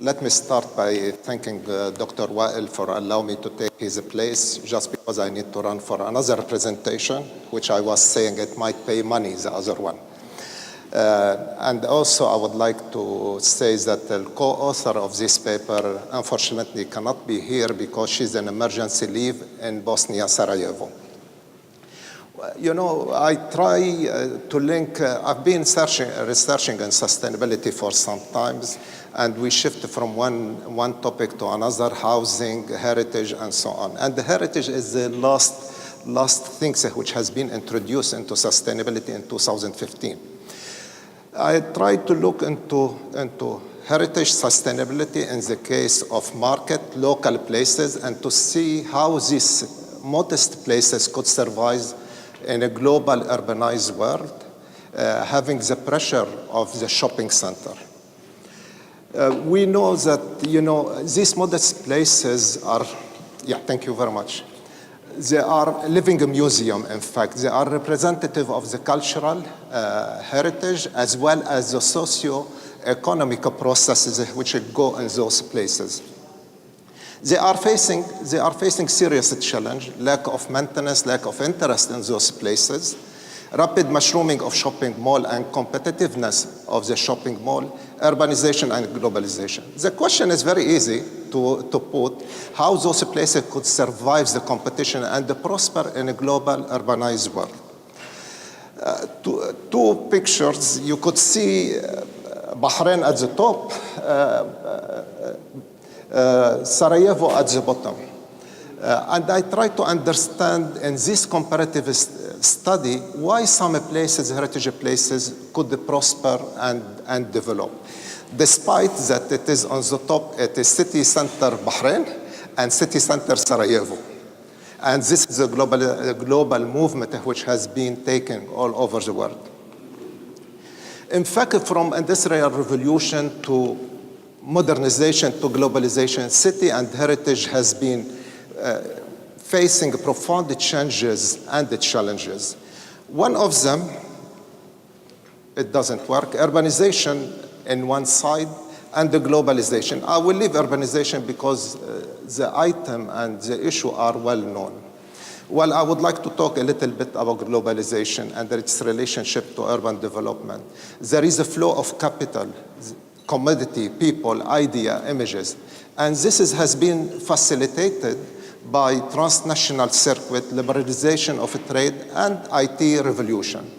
Let me start by thanking Dr. Wael for allowing me to take his place, just because I need to run for another presentation, which I was saying it might pay money, the other one. And also I would like to say that the co-author of this paper unfortunately cannot be here because she's on emergency leave in Bosnia, Sarajevo. You know, I try to link, I've been researching in sustainability for some times, and we shift from one topic to another, housing, heritage, and so on. And the heritage is the last thing which has been introduced into sustainability in 2015. I tried to look into heritage sustainability in the case of market, local places, and to see how these modest places could survive in a global urbanized world, having the pressure of the shopping center. We know that, you know, these modest places are, thank you very much. They are living museum, in fact. They are representative of the cultural heritage as well as the socio-economic processes which go in those places. They are facing serious challenge, lack of maintenance, lack of interest in those places, rapid mushrooming of shopping mall and competitiveness of the shopping mall, urbanization and globalization. The question is very easy to put, how those places could survive the competition and prosper in a global urbanized world. Two pictures, you could see Bahrain at the top, Sarajevo at the bottom. And I try to understand in this comparative study why some places, heritage places, could prosper and develop. Despite that it is on the top, it is city center Bahrain and city center Sarajevo. And this is a global movement which has been taken all over the world. In fact, from industrial revolution to modernization to globalization, city and heritage has been facing profound changes and challenges. One of them, it doesn't work, urbanization in one side and the globalization. I will leave urbanization because the item and the issue are well known. Well, I would like to talk a little bit about globalization and its relationship to urban development. There is a flow of capital, commodity, people, idea, images. And this has been facilitated by transnational circuit, liberalization of trade, and IT revolution.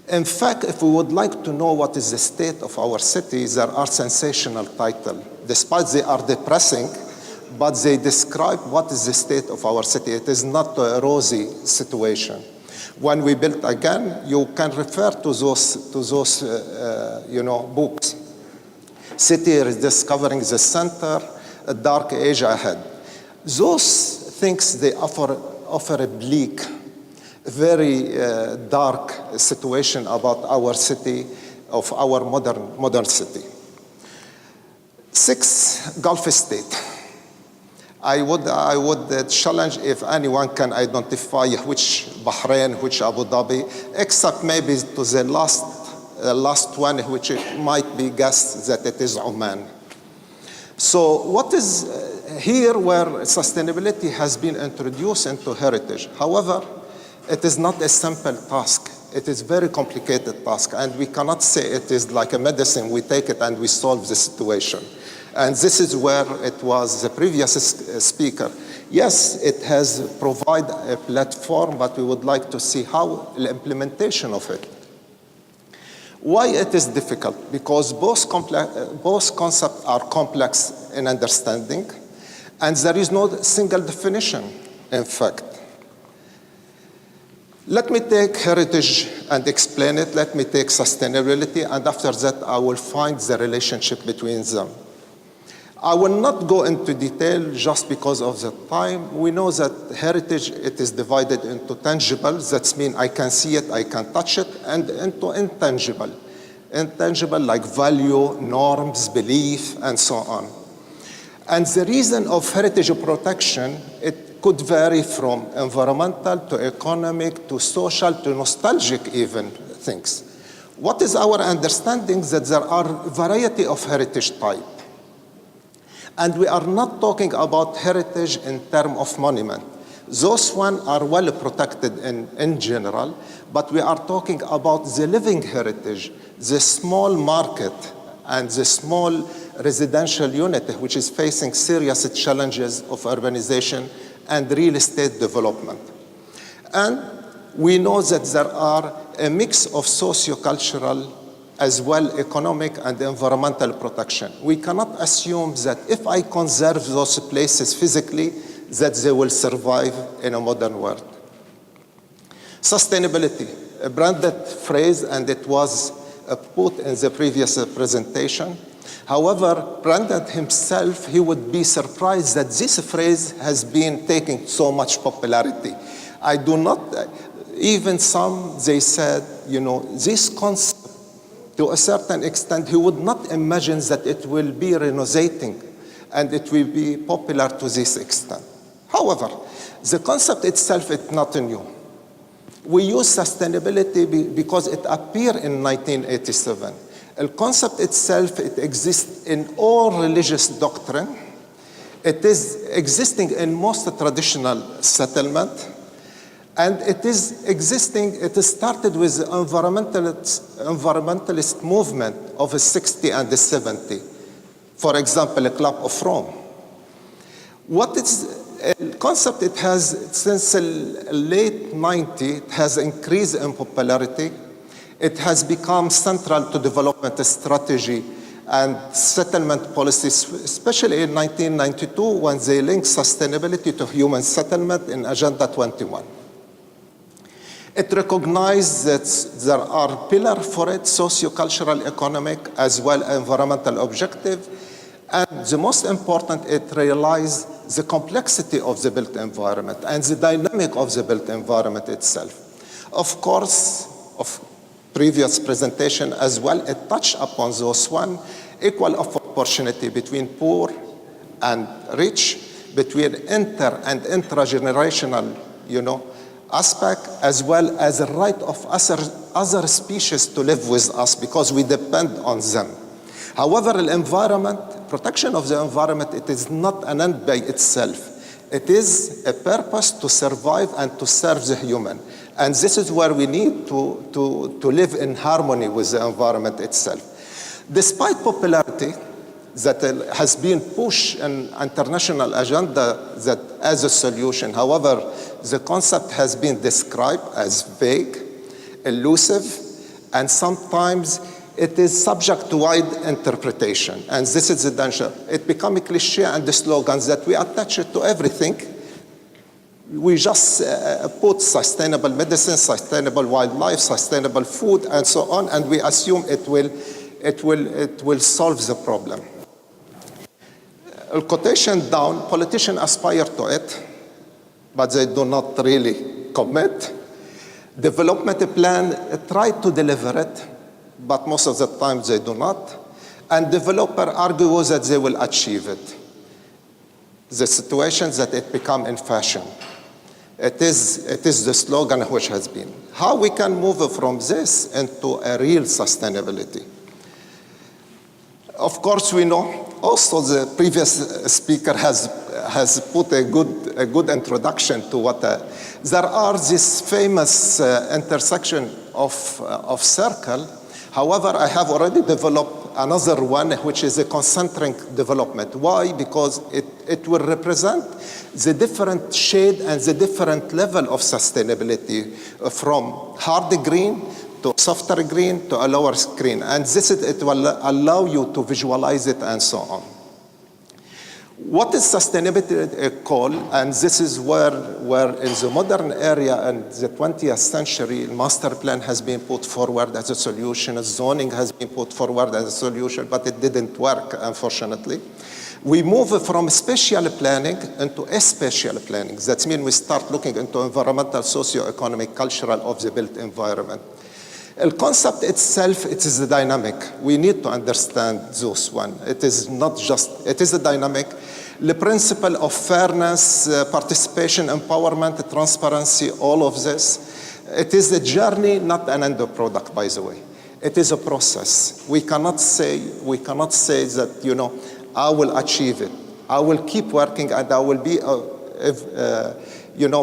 In fact, if we would like to know what is the state of our cities, there are sensational titles. Despite they are depressing, but they describe what is the state of our city. It is not a rosy situation. When we build again, you can refer to those books. City is discovering the center, a dark age ahead. Those things, they offer a bleak, very dark situation about our city, of our modern city. 6 Gulf states. I would challenge if anyone can identify which Bahrain, which Abu Dhabi, except maybe to the last one, which it might be guessed that it is Oman. So what is here where sustainability has been introduced into heritage? However, it is not a simple task. It is a very complicated task, and we cannot say it is like a medicine, we take it and we solve the situation. And this is where it was the previous speaker. Yes, it has provided a platform, but we would like to see how the implementation of it. Why it is difficult? Because both concepts are complex in understanding, and there is no single definition, in fact. Let me take heritage and explain it. Let me take sustainability, and after that, I will find the relationship between them. I will not go into detail just because of the time. We know that heritage, it is divided into tangible, that means I can see it, I can touch it, and into intangible. Intangible like value, norms, belief, and so on. And the reason of heritage protection, it could vary from environmental to economic to social to nostalgic even things. What is our understanding that there are a variety of heritage type? And we are not talking about heritage in terms of monument. Those ones are well protected in general, but we are talking about the living heritage, the small market, and the small residential unit, which is facing serious challenges of urbanization and real estate development. And we know that there are a mix of socio-cultural as well economic and environmental protection. We cannot assume that if I conserve those places physically, that they will survive in a modern world. Sustainability, a branded phrase, and it was put in the previous presentation. However, Brandon himself, he would be surprised that this phrase has been taking so much popularity. I do not, even some, they said, this concept, to a certain extent, he would not imagine that it will be resonating and it will be popular to this extent. However, the concept itself is not new. We use sustainability because it appeared in 1987. The concept itself, it exists in all religious doctrine. It is existing in most traditional settlement. And it is existing, it started with the environmentalist movement of the 60 and the 70. For example, the Club of Rome. What is the concept? It has, since the late 90s, it has increased in popularity. It has become central to development strategy and settlement policies, especially in 1992 when they linked sustainability to human settlement in Agenda 21. It recognized that there are pillars for it, socio-cultural, economic, as well as environmental objective. And the most important, it realized the complexity of the built environment and the dynamic of the built environment itself. Of course, of previous presentation as well, it touched upon those one, equal opportunity between poor and rich, between inter and intragenerational, aspect, as well as the right of other species to live with us because we depend on them. However, the environment, protection of the environment, it is not an end by itself. It is a purpose to survive and to serve the human. And this is where we need to live in harmony with the environment itself. Despite popularity that has been pushed in international agenda that as a solution, however, the concept has been described as vague, elusive, and sometimes it is subject to wide interpretation. And this is the danger. It becomes a cliche and the slogans that we attach it to everything. We just put sustainable medicine, sustainable wildlife, sustainable food, and so on, and we assume it will solve the problem. A quotation down, politicians aspire to it, but they do not really commit. Development plan try to deliver it, but most of the time they do not. And developer argue that they will achieve it. The situation that it become in fashion. It is the slogan which has been. How we can move from this into a real sustainability? Of course, we know also the previous speaker has put a good introduction to what there are this famous intersection of circle. However, I have already developed another one, which is a concentric development. Why? Because it will represent the different shade and the different level of sustainability from hard green to softer green to a lower green. And it will allow you to visualize it and so on. What is sustainability called? And this is where in the modern area and the 20th century, master plan has been put forward as a solution, zoning has been put forward as a solution, but it didn't work, unfortunately. We move from spatial planning into spatial planning. That means we start looking into environmental, socio-economic, cultural of the built environment. The concept itself, it is a dynamic. We need to understand those one. It is not just, it is a dynamic. The principle of fairness, participation, empowerment, transparency, all of this. It is a journey, not an end product, by the way. It is a process. We cannot say that, I will achieve it. I will keep working, and I will be,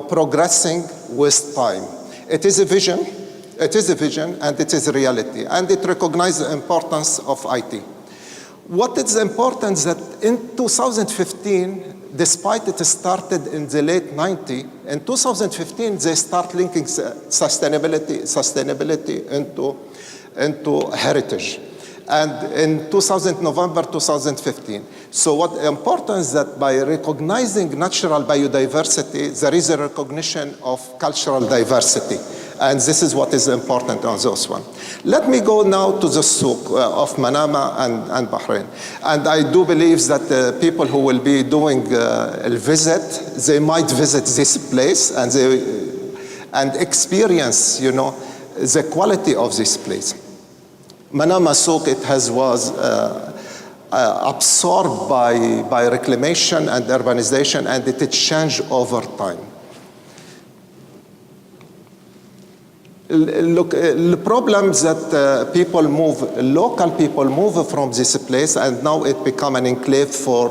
progressing with time. It is a vision, and it is a reality, and it recognizes the importance of IT. What is important is that in 2015, despite it started in the late 90s, in 2015 they start linking sustainability into heritage. And in November 2015. So what important is that by recognizing natural biodiversity, there is a recognition of cultural diversity. And this is what is important on those one. Let me go now to the souk of Manama and Bahrain. And I do believe that people who will be doing a visit, they might visit this place and experience, the quality of this place. Manama souk, was absorbed by reclamation and urbanization, and it changed over time. Look, the problems that local people move from this place, and now it become an enclave for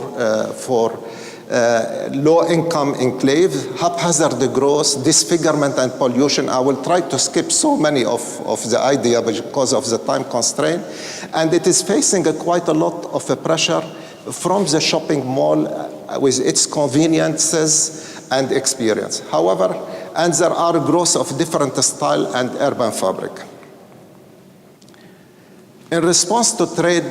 low-income enclave, haphazard growth, disfigurement, and pollution. I will try to skip so many of the idea because of the time constraint. And it is facing quite a lot of pressure from the shopping mall with its conveniences and experience. However, and there are growth of different style and urban fabric. In response to trade,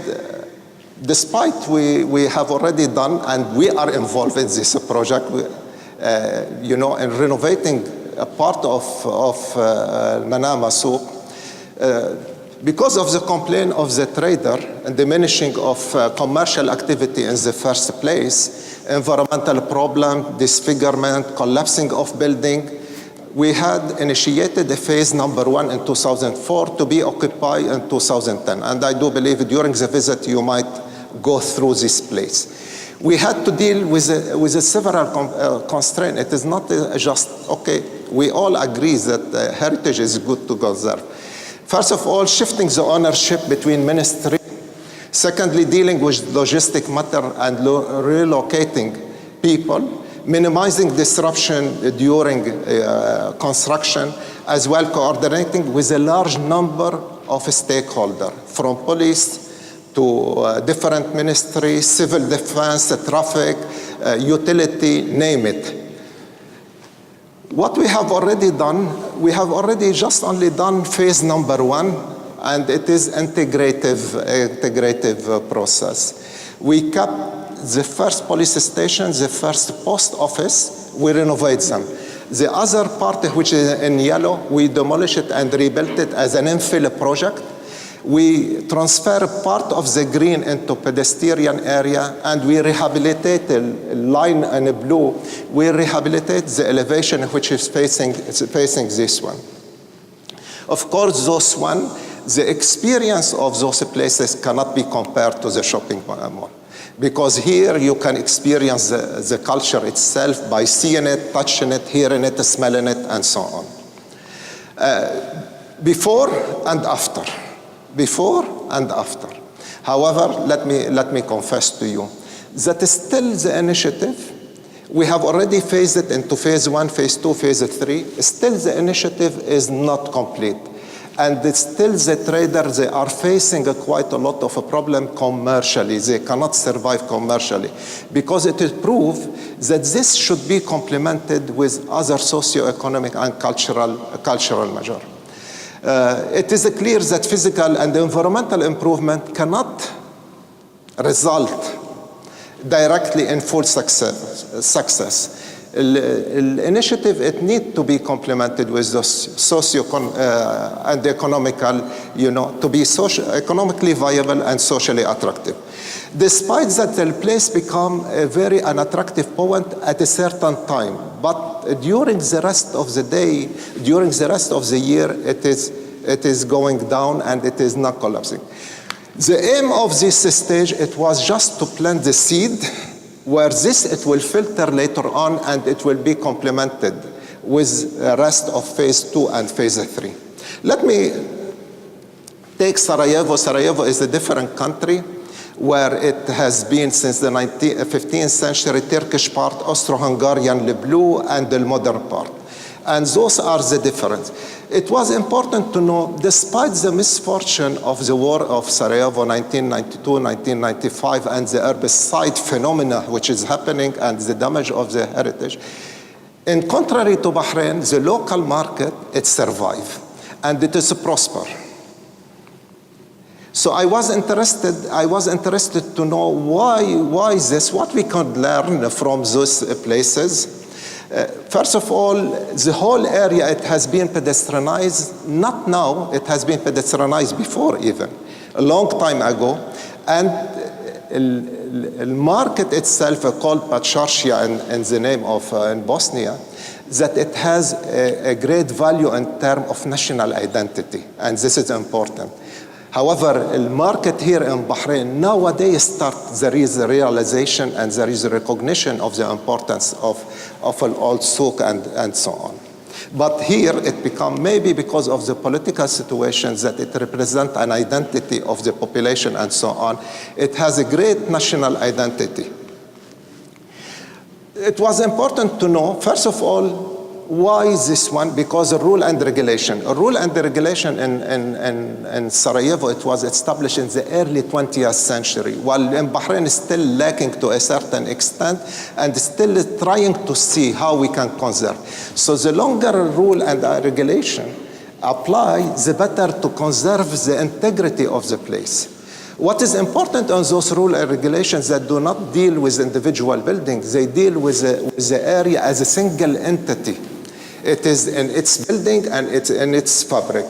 despite we have already done, and we are involved in this project, in renovating a part of Manama souk, because of the complaint of the trader and diminishing of commercial activity in the first place, environmental problem, disfigurement, collapsing of building, we had initiated a phase number 1 in 2004 to be occupied in 2010. And I do believe during the visit you might go through this place. We had to deal with several constraints. It is not just, okay, we all agree that heritage is good to conserve. First of all, shifting the ownership between ministry. Secondly, dealing with logistic matter and relocating people. Minimizing disruption during construction, as well coordinating with a large number of stakeholders, from police to different ministries, civil defense, traffic, utility, name it. What we have already done, we have already just only done phase number 1, and it is integrative process. We kept the first police station, the first post office, we renovate them. The other part, which is in yellow, we demolish it and rebuilt it as an infill project. We transfer part of the green into pedestrian area, and we rehabilitate the line in blue. We rehabilitate the elevation which is facing this one. Of course, the experience of those places cannot be compared to the shopping mall. Because here you can experience the culture itself by seeing it, touching it, hearing it, smelling it, and so on. Before and after. Before and after. However, let me confess to you that still the initiative, we have already phased it into phase 1, phase 2, phase 3. Still the initiative is not complete. And it's still the traders, they are facing quite a lot of a problem commercially. They cannot survive commercially because it is proved that this should be complemented with other socio-economic and cultural measures. It is clear that physical and environmental improvement cannot result directly in full success. The initiative, it needs to be complemented with the socio and economical, to be economically viable and socially attractive. Despite that, the place become a very unattractive point at a certain time, but during the rest of the day, during the rest of the year, it is going down and it is not collapsing. The aim of this stage, it was just to plant the seed, where it will filter later on and it will be complemented with the rest of phase 2 and phase 3. Let me take Sarajevo. Sarajevo is a different country. where it has been since the 15th century Turkish part, Austro-Hungarian, the blue, and the modern part. And those are the difference. It was important to know, despite the misfortune of the war of Sarajevo 1992, 1995, and the herbicide phenomena which is happening and the damage of the heritage, in contrary to Bahrain, the local market, it survived, and it is prosper. So I was interested to know why this, what we could learn from those places. First of all, the whole area, it has been pedestrianized, not now, it has been pedestrianized before even, a long time ago. And the market itself, called Patriarchia in the name of in Bosnia, that it has a great value in terms of national identity, and this is important. However, the market here in Bahrain nowadays there is a realization and there is a recognition of the importance of an old souk and so on. But here it becomes, maybe because of the political situations that it represents an identity of the population and so on, it has a great national identity. It was important to know, first of all, why this one? Because the rule and regulation. A rule and the regulation in Sarajevo, it was established in the early 20th century, while in Bahrain is still lacking to a certain extent and still trying to see how we can conserve. So the longer rule and regulation apply, the better to conserve the integrity of the place. What is important on those rules and regulations that do not deal with individual buildings, they deal with the area as a single entity. It is in its building and it's in its fabric.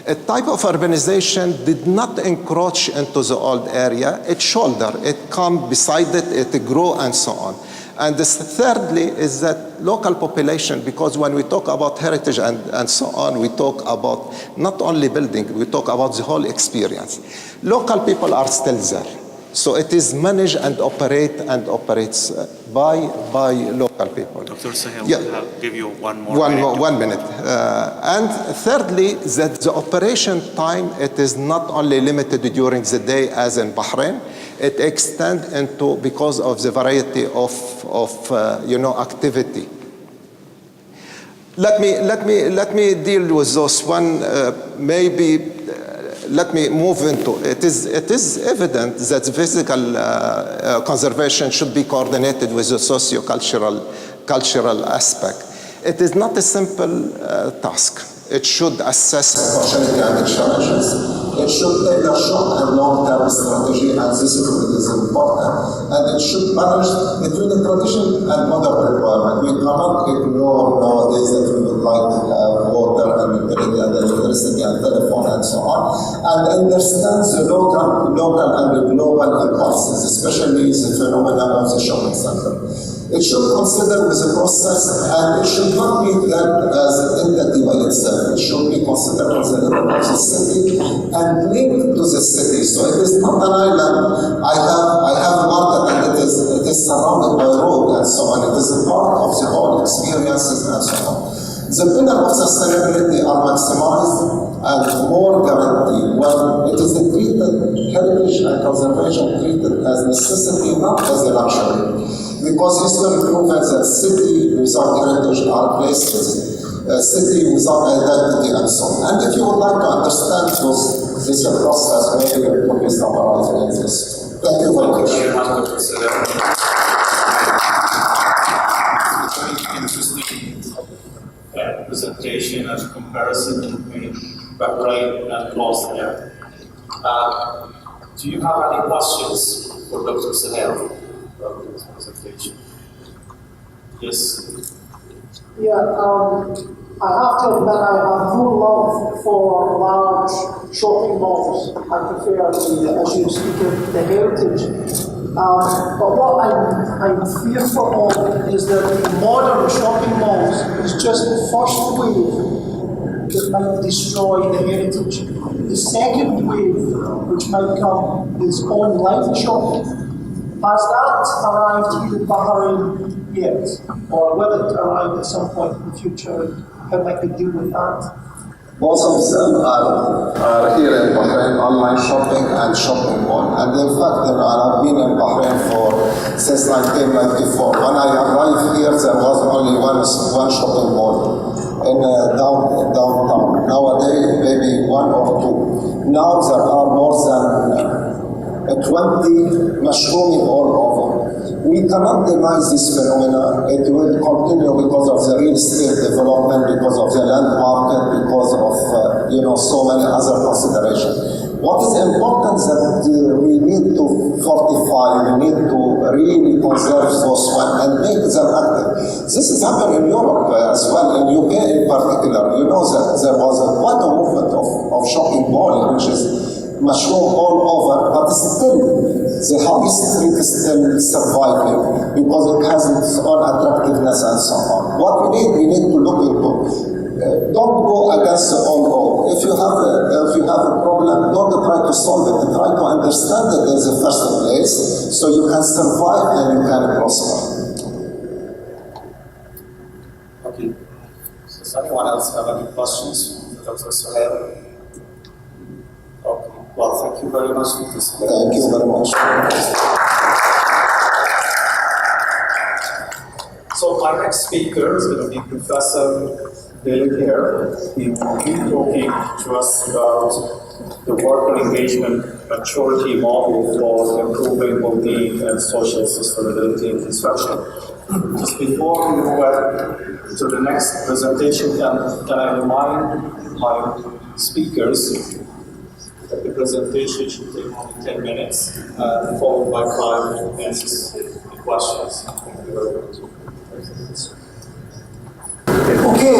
A type of urbanization did not encroach into the old area. It shoulder, it come beside it, it grow and so on. And thirdly is that local population, because when we talk about heritage and so on, we talk about not only building, we talk about the whole experience. Local people are still there. So it is managed and operates by local people. Dr. Sahel, yeah. I'll give you one minute. And thirdly, that the operation time, it is not only limited during the day as in Bahrain, it extends into, because of the variety of activity. Let me deal with those one, maybe. Let me move into it. It is evident that the physical conservation should be coordinated with the socio-cultural aspect. It is not a simple task. It should assess opportunity and challenges. It should take a short and long-term strategy, and this is important. And it should manage between the tradition and modern requirement. We cannot ignore nowadays that we would like to have water and utility and electricity and telephone and so on, and understand the local and the global impulses, especially the phenomenon of the shopping center. It should consider the process, and it should not be that as an entity by itself. It should be considered as a level of the city and linked to the city. So it is not an island. I have a market and it is surrounded by road and so on. It is a part of the whole experiences and so on. The pillars of sustainability are maximized and more guaranteed when it is treated, heritage and conservation treated as necessity, not as a luxury. Because history proves that city without heritage are places, city without identity and so on. And if you would like to understand this process, maybe it will be summarized in this. Thank you very much. Very interesting presentation and comparison between Bahrain and Bosnia. Do you have any questions for Dr. Sahel about this presentation? Yes. Yeah, I have to admit I have no love for large shopping malls. I prefer as you speak of the heritage. But what I'm fearful of is that modern shopping malls is just the first wave that might destroy the heritage. The second wave, which might come, is online shopping. Has that arrived here in Bahrain yet? Or will it arrive at some point in the future? How might we deal with that? Both of them are here in Bahrain, online shopping and shopping mall. And in fact, I've been in Bahrain since 1994. When I arrived here, there was only one shopping mall in downtown. Nowadays, maybe one or two. Now there are more than 20 mushrooms all over. We cannot deny this phenomenon. It will continue because of the real estate development, because of the land market, because of so many other considerations. What is important is that we need to fortify, we need to really conserve those ones and make them active. This is happening in Europe as well, in UK in particular. You know that there was quite a movement of shopping mall, which is mushroom all over, but still the high street is still surviving because it has its own attractiveness and so on. What we need to look into. Don't go against the old law. If you have a problem, don't try to solve it. Try to understand it in the first place, so you can survive and you can prosper. Okay. Does anyone else have any questions for Dr. Suhail? Okay. Well, thank you very much for this. Thank you very much. So our next speaker is going to be Professor Delahair. He will be talking to us about the worker engagement maturity model for improving well-being and social sustainability in construction. Just before we move to the next presentation, can I remind my speakers that the presentation should take only 10 minutes, followed by 5 minutes of questions. Thank you very much. Okay,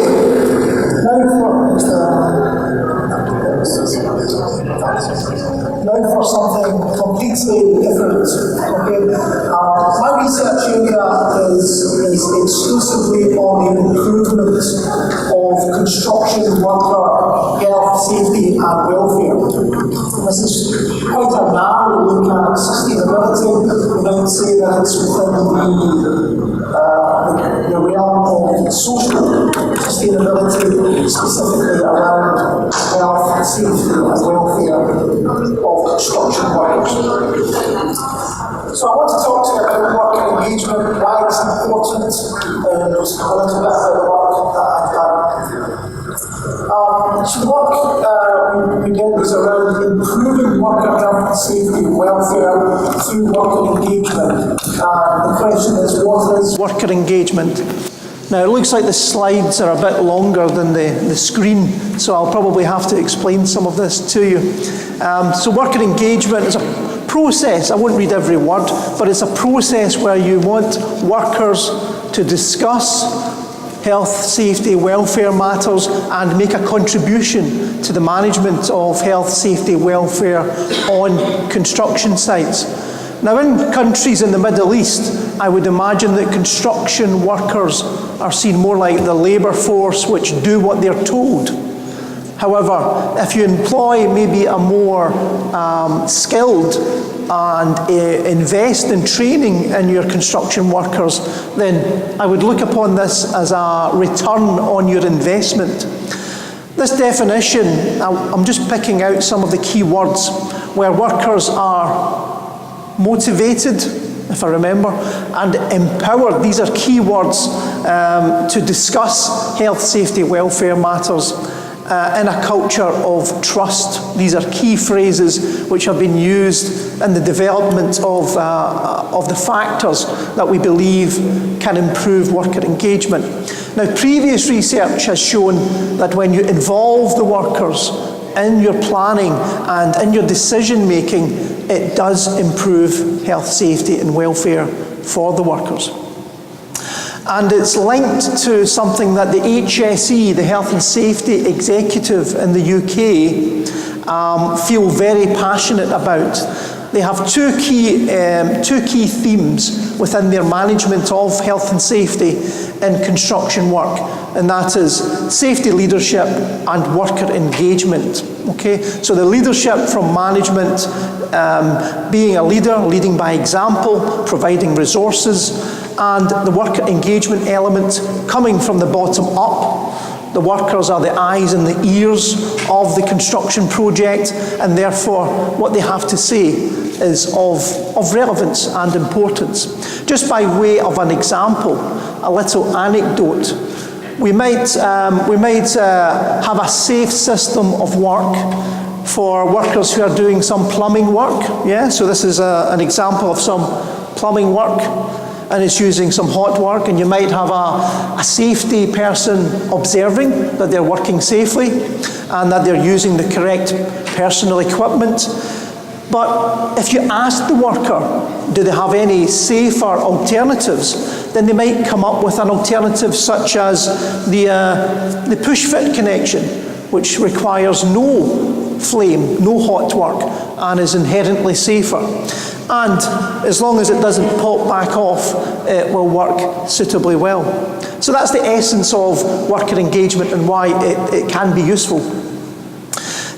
now for something completely different. Okay, my research area is exclusively on the improvement of construction worker health, safety and welfare. This is quite a narrow look at sustainability. We might say that it's within the realm of social sustainability, specifically around health, safety and welfare of construction workers. So I want to talk to you about worker engagement, why it's important, and just a little bit about the work that I've done. So the work we did was around improving worker health, safety and welfare through worker engagement. The question is, what is worker engagement? Now it looks like the slides are a bit longer than the screen, so I'll probably have to explain some of this to you. So worker engagement is a process, I won't read every word, but it's a process where you want workers to discuss health, safety, welfare matters and make a contribution to the management of health, safety, welfare on construction sites. Now in countries in the Middle East, I would imagine that construction workers are seen more like the labour force which do what they're told. However, if you employ maybe a more skilled and invest in training in your construction workers, then I would look upon this as a return on your investment. This definition, I'm just picking out some of the key words where workers are motivated, if I remember, and empowered. These are key words to discuss health, safety, welfare matters in a culture of trust. These are key phrases which have been used in the development of the factors that we believe can improve worker engagement. Now, previous research has shown that when you involve the workers in your planning and in your decision making, it does improve health, safety and welfare for the workers. And it's linked to something that the HSE, the Health and Safety Executive in the UK, feel very passionate about. They have two key themes within their management of health and safety in construction work, and that is safety leadership and worker engagement. Okay, so the leadership from management, being a leader, leading by example, providing resources, and the worker engagement element coming from the bottom up. The workers are the eyes and the ears of the construction project, and therefore what they have to say is of relevance and importance. Just by way of an example, a little anecdote. We might have a safe system of work for workers who are doing some plumbing work. Yeah, so this is an example of some plumbing work, and it's using some hot work, and you might have a safety person observing that they're working safely and that they're using the correct personal equipment. But if you ask the worker, do they have any safer alternatives, then they might come up with an alternative such as the push-fit connection, which requires no flame, no hot work, and is inherently safer. And as long as it doesn't pop back off, it will work suitably well. So that's the essence of worker engagement and why it can be useful.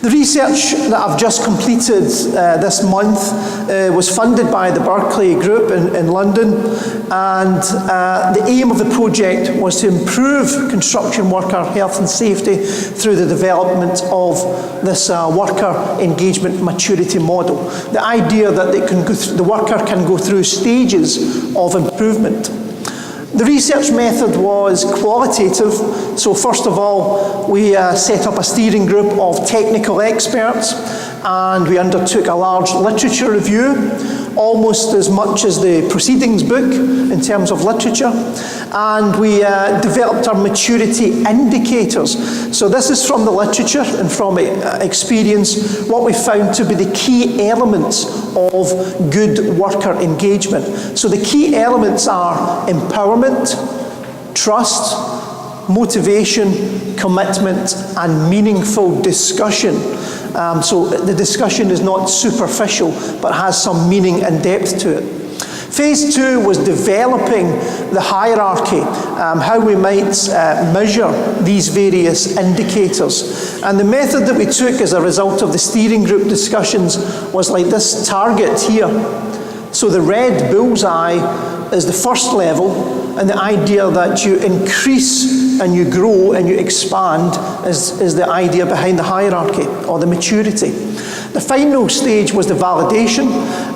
The research that I've just completed this month was funded by the Berkeley Group in London, and the aim of the project was to improve construction worker health and safety through the development of this worker engagement maturity model. The idea that the worker can go through stages of improvement. The research method was qualitative, so first of all, we set up a steering group of technical experts, and we undertook a large literature review, almost as much as the proceedings book in terms of literature, and we developed our maturity indicators. So this is from the literature and from experience what we found to be the key elements of good worker engagement. So the key elements are empowerment, trust, motivation, commitment, and meaningful discussion. So the discussion is not superficial, but has some meaning and depth to it. Phase 2 was developing the hierarchy, how we might measure these various indicators. And the method that we took as a result of the steering group discussions was like this target here. So the red bullseye is the first level, and the idea that you increase and you grow and you expand is the idea behind the hierarchy or the maturity. The final stage was the validation,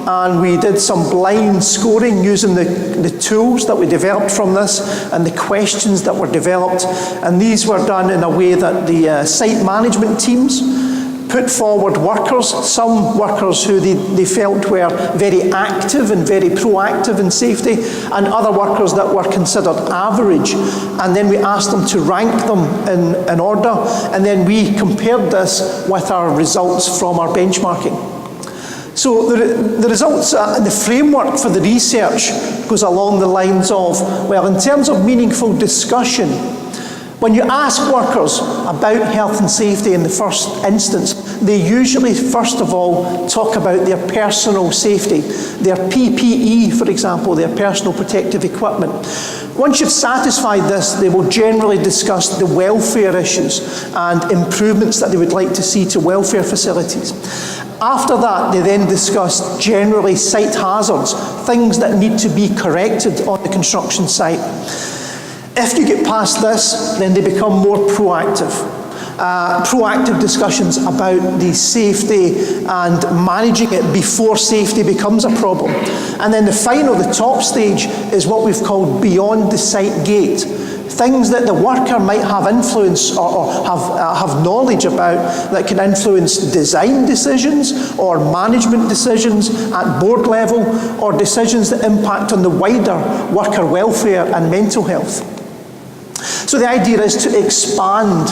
and we did some blind scoring using the tools that we developed from this and the questions that were developed, and these were done in a way that the site management teams put forward workers, some workers who they felt were very active and very proactive in safety, and other workers that were considered average. And then we asked them to rank them in order, and then we compared this with our results from our benchmarking. So the results and the framework for the research goes along the lines of, well, in terms of meaningful discussion, when you ask workers about health and safety in the first instance, they usually, first of all, talk about their personal safety, their PPE, for example, their personal protective equipment. Once you've satisfied this, they will generally discuss the welfare issues and improvements that they would like to see to welfare facilities. After that, they then discuss generally site hazards, things that need to be corrected on the construction site. If you get past this, then they become more proactive. Proactive discussions about the safety and managing it before safety becomes a problem. And then the top stage is what we've called beyond the site gate. Things that the worker might have influence or have knowledge about that can influence design decisions or management decisions at board level, or decisions that impact on the wider worker welfare and mental health. So the idea is to expand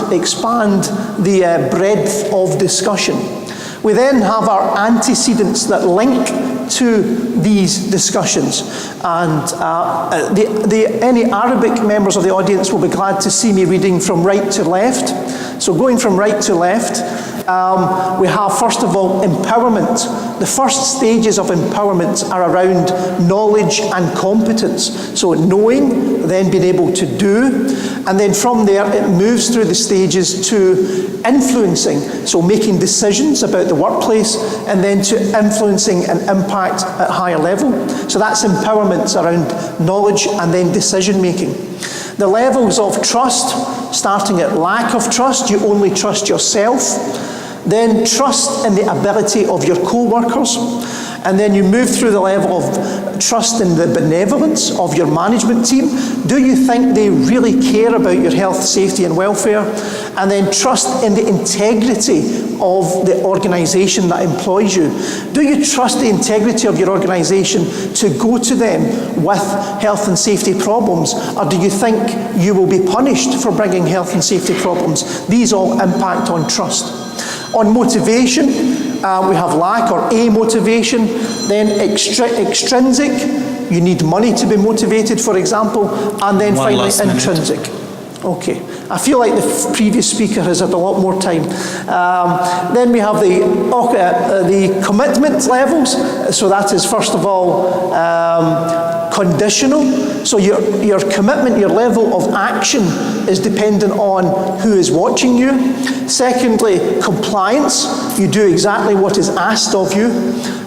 the breadth of discussion. We then have our antecedents that link to these discussions. And any Arabic members of the audience will be glad to see me reading from right to left. So going from right to left, we have, first of all, empowerment. The first stages of empowerment are around knowledge and competence. So knowing, then being able to do, and then from there it moves through the stages to influencing, so making decisions about the workplace, and then to influencing and impact at higher level. So that's empowerment around knowledge and then decision making. The levels of trust, starting at lack of trust, you only trust yourself. Then trust in the ability of your co-workers. And then you move through the level of trust in the benevolence of your management team. Do you think they really care about your health, safety and welfare? And then trust in the integrity of the organisation that employs you. Do you trust the integrity of your organisation to go to them with health and safety problems? Or do you think you will be punished for bringing health and safety problems? These all impact on trust. On motivation, we have lack or amotivation, then extrinsic, you need money to be motivated, for example, and then finally intrinsic. Okay, I feel like the previous speaker has had a lot more time. Then we have the commitment levels, so that is first of all conditional. So your commitment, your level of action is dependent on who is watching you. Secondly, compliance. You do exactly what is asked of you.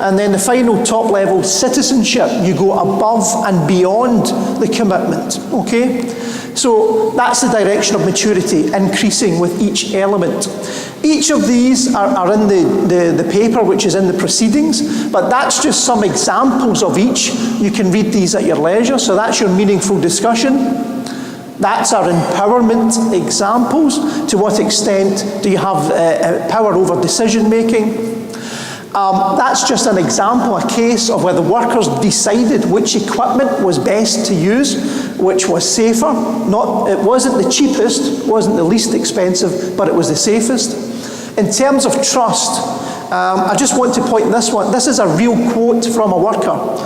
And then the final top level, citizenship. You go above and beyond the commitment. Okay? So that's the direction of maturity, increasing with each element. Each of these are in the paper, which is in the proceedings, but that's just some examples of each. You can read these at your leisure, so that's your meaningful discussion. That's our empowerment examples. To what extent do you have power over decision making? That's just an example, a case of where the workers decided which equipment was best to use, which was safer. It wasn't the cheapest, wasn't the least expensive, but it was the safest. In terms of trust, I just want to point this one. This is a real quote from a worker.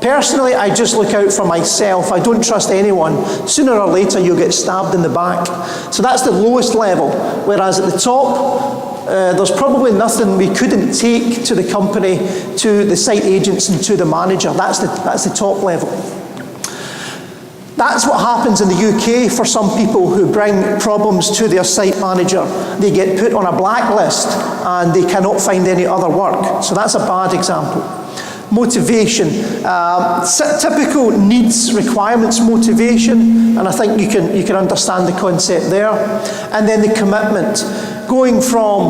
Personally, I just look out for myself. I don't trust anyone. Sooner or later, you'll get stabbed in the back. So that's the lowest level. Whereas at the top, there's probably nothing we couldn't take to the company, to the site agents and to the manager. That's the top level. That's what happens in the UK for some people who bring problems to their site manager. They get put on a blacklist and they cannot find any other work. So that's a bad example. Motivation, typical needs, requirements, motivation, and I think you can understand the concept there. And then the commitment, going from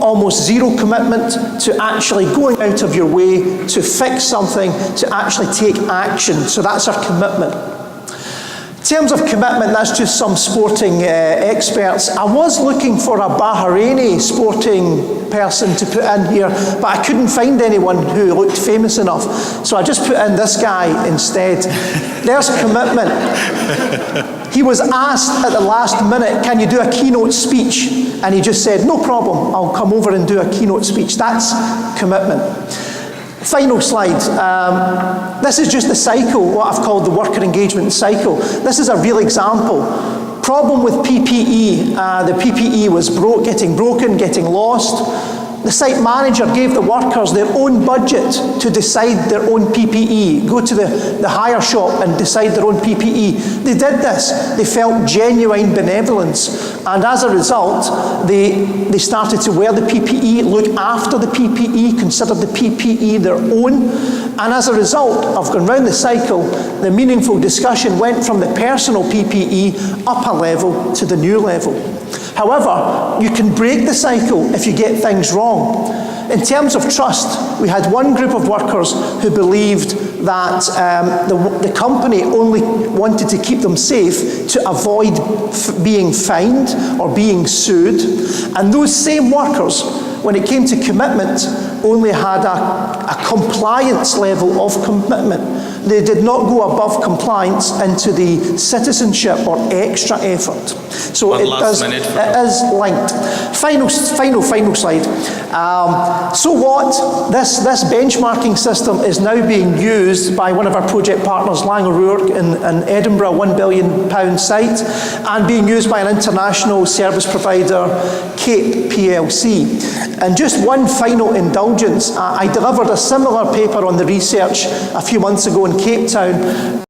almost zero commitment to actually going out of your way to fix something, to actually take action. So that's our commitment. In terms of commitment, that's just some sporting experts. I was looking for a Bahraini sporting person to put in here, but I couldn't find anyone who looked famous enough. So I just put in this guy instead. There's commitment. He was asked at the last minute, can you do a keynote speech? And he just said, no problem, I'll come over and do a keynote speech. That's commitment. Final slide. This is just the cycle, what I've called the worker engagement cycle. This is a real example. Problem with PPE. The PPE was getting broken, getting lost. The site manager gave the workers their own budget to decide their own PPE. Go to the hire shop and decide their own PPE. They did this. They felt genuine benevolence. And as a result, they started to wear the PPE, look after the PPE, consider the PPE their own. And as a result of going round the cycle, the meaningful discussion went from the personal PPE up a level to the new level. However, you can break the cycle if you get things wrong. In terms of trust, we had one group of workers who believed that the company only wanted to keep them safe to avoid being fined or being sued. And those same workers, when it came to commitment, only had a compliance level of commitment. They did not go above compliance into the citizenship or extra effort. So it is linked. Final slide. So what? This benchmarking system is now being used by one of our project partners, Lang O'Rourke, in Edinburgh, £1 billion site, and being used by an international service provider, CAPE PLC. And just one final indulgence. I delivered a similar paper on the research a few months ago in Cape Town,